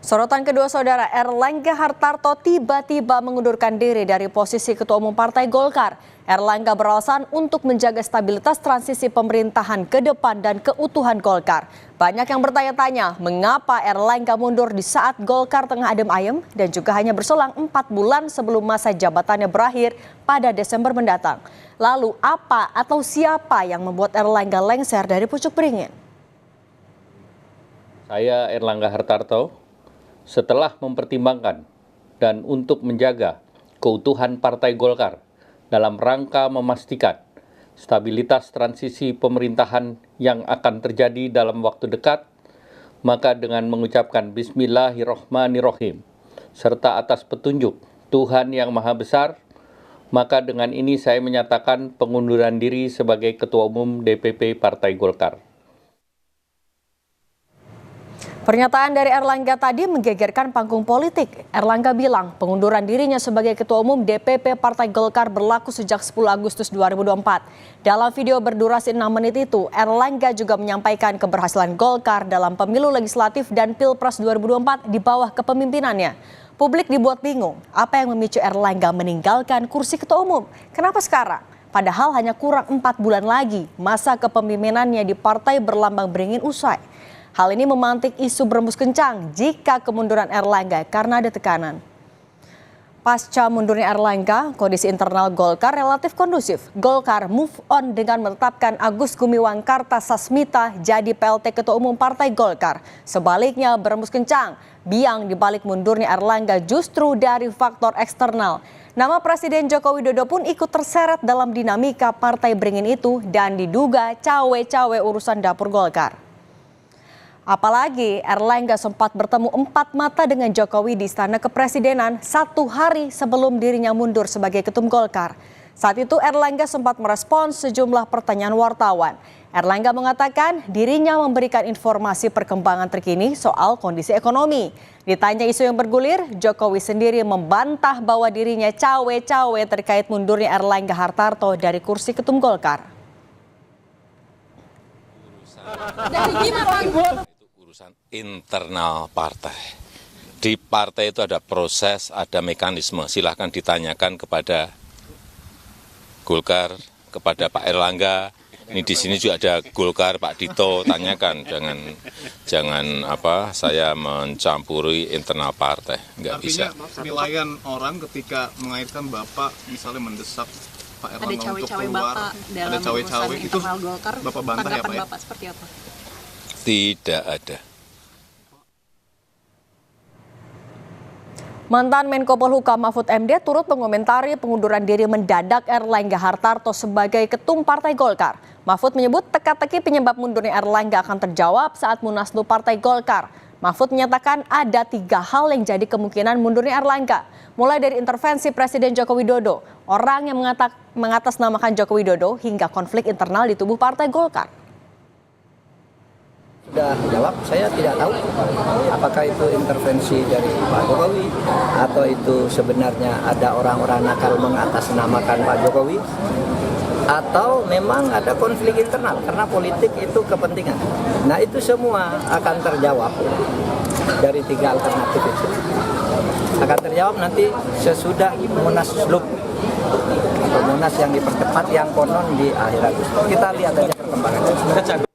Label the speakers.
Speaker 1: Sorotan kedua saudara, Erlangga Hartarto tiba-tiba mengundurkan diri dari posisi Ketua Umum Partai Golkar. Erlangga beralasan untuk menjaga stabilitas transisi pemerintahan ke depan dan keutuhan Golkar. Banyak yang bertanya-tanya mengapa Erlangga mundur di saat Golkar tengah adem ayem dan juga hanya berselang 4 bulan sebelum masa jabatannya berakhir pada Desember mendatang. Lalu apa atau siapa yang membuat Erlangga lengser dari pucuk beringin?
Speaker 2: Saya Erlangga Hartarto. Setelah mempertimbangkan dan untuk menjaga keutuhan Partai Golkar dalam rangka memastikan stabilitas transisi pemerintahan yang akan terjadi dalam waktu dekat, maka dengan mengucapkan Bismillahirrohmanirrohim serta atas petunjuk Tuhan Yang Maha Besar, maka dengan ini saya menyatakan pengunduran diri sebagai Ketua Umum DPP Partai Golkar.
Speaker 1: Pernyataan dari Erlangga tadi menggegerkan panggung politik. Erlangga bilang pengunduran dirinya sebagai Ketua Umum DPP Partai Golkar berlaku sejak 10 Agustus 2024. Dalam video berdurasi 6 menit itu, Erlangga juga menyampaikan keberhasilan Golkar dalam pemilu legislatif dan Pilpres 2024 di bawah kepemimpinannya. Publik dibuat bingung, apa yang memicu Erlangga meninggalkan kursi Ketua Umum? Kenapa sekarang? Padahal hanya kurang 4 bulan lagi masa kepemimpinannya di partai berlambang beringin usai. Hal ini memantik isu berembus kencang jika kemunduran Erlangga karena ada tekanan. Pasca mundurnya Erlangga, kondisi internal Golkar relatif kondusif. Golkar move on dengan menetapkan Agus Gumiwang Kartasasmita jadi PLT Ketua Umum Partai Golkar. Sebaliknya berembus kencang, biang dibalik mundurnya Erlangga justru dari faktor eksternal. Nama Presiden Joko Widodo pun ikut terseret dalam dinamika partai beringin itu dan diduga cawe-cawe urusan dapur Golkar. Apalagi Erlangga sempat bertemu 4 mata dengan Jokowi di Istana Kepresidenan 1 hari sebelum dirinya mundur sebagai Ketum Golkar. Saat itu Erlangga sempat merespons sejumlah pertanyaan wartawan. Erlangga mengatakan dirinya memberikan informasi perkembangan terkini soal kondisi ekonomi. Ditanya isu yang bergulir, Jokowi sendiri membantah bahwa dirinya cawe-cawe terkait mundurnya Erlangga Hartarto dari kursi Ketum Golkar.
Speaker 3: Urusan internal partai. Di partai itu ada proses, ada mekanisme. Silahkan ditanyakan kepada Golkar, kepada Pak Erlangga. Ini di sini juga ada Golkar, Pak Dito, tanyakan. Jangan saya mencampuri internal partai. Nggak bisa.
Speaker 4: Artinya penilaian orang ketika mengaitkan Bapak misalnya mendesak Pak Erlangga untuk keluar, ada cawe-cawe itu
Speaker 5: Golkar,
Speaker 4: Bapak bantah ya Pak ya?
Speaker 5: Bapak seperti apa?
Speaker 3: Tidak ada.
Speaker 1: Mantan Menko Polhukam Mahfud MD turut mengomentari pengunduran diri mendadak Erlangga Hartarto sebagai Ketum Partai Golkar. Mahfud menyebut teka-teki penyebab mundurnya Erlangga akan terjawab saat Munaslup Partai Golkar. Mahfud menyatakan ada 3 hal yang jadi kemungkinan mundurnya Erlangga. Mulai dari intervensi Presiden Joko Widodo, orang yang mengatasnamakan Joko Widodo, hingga konflik internal di tubuh Partai Golkar.
Speaker 6: Sudah jawab, saya tidak tahu apakah itu intervensi dari Pak Jokowi atau itu sebenarnya ada orang-orang nakal mengatasnamakan Pak Jokowi atau memang ada konflik internal karena politik itu kepentingan. Nah itu semua akan terjawab dari 3 alternatif itu. Akan terjawab nanti sesudah Munaslup atau Munas yang dipercepat yang konon di akhir Agustus. Kita lihat aja perkembangannya.